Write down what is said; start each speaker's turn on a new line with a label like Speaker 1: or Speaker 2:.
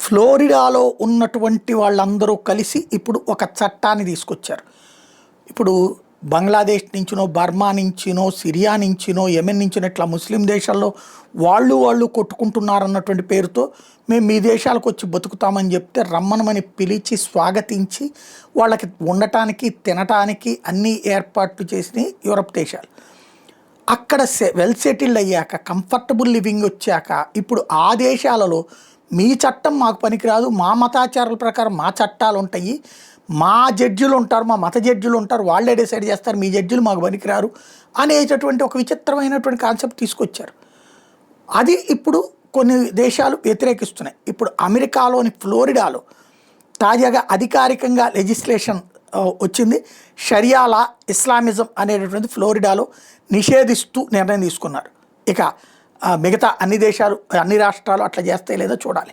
Speaker 1: ఫ్లోరిడాలో ఉన్నటువంటి వాళ్ళందరూ కలిసి ఇప్పుడు ఒక చట్టాన్ని తీసుకొచ్చారు. ఇప్పుడు బంగ్లాదేశ్ నుంచినో, బర్మా నుంచినో, సిరియా నుంచినో, యెమెన్ నుంచినో ఇట్లా ముస్లిం దేశాల్లో వాళ్ళు కొట్టుకుంటున్నారన్నటువంటి పేరుతో మేము మీ దేశాలకు వచ్చి బతుకుతామని చెప్తే రమ్మనమని పిలిచి స్వాగతించి వాళ్ళకి ఉండటానికి, తినటానికి అన్ని ఏర్పాట్లు చేసినాయి యూరప్ దేశాలు. అక్కడ వెల్ సెటిల్డ్ అయ్యాక, కంఫర్టబుల్ లివింగ్ వచ్చాక ఇప్పుడు ఆ దేశాలలో మీ చట్టం మాకు పనికిరాదు, మా మతాచారాల ప్రకారం మా చట్టాలు ఉంటాయి, మా జడ్జిలు ఉంటారు, మా మత జడ్జిలు ఉంటారు, వాళ్ళే డిసైడ్ చేస్తారు, మీ జడ్జిలు మాకు పనికిరారు అనేటటువంటి ఒక విచిత్రమైనటువంటి కాన్సెప్ట్ తీసుకొచ్చారు. అది ఇప్పుడు కొన్ని దేశాలు వ్యతిరేకిస్తున్నాయి. ఇప్పుడు అమెరికాలోని ఫ్లోరిడాలో తాజాగా అధికారికంగా లెజిస్లేషన్ వచ్చింది. షరియాలా ఇస్లామిజం అనేటటువంటి ఫ్లోరిడాలో నిషేధిస్తూ నిర్ణయం తీసుకున్నారు. ఇక మిగతా అన్ని దేశాలు, అన్ని రాష్ట్రాలు అట్లా చేస్తాయి లేదో చూడాలి.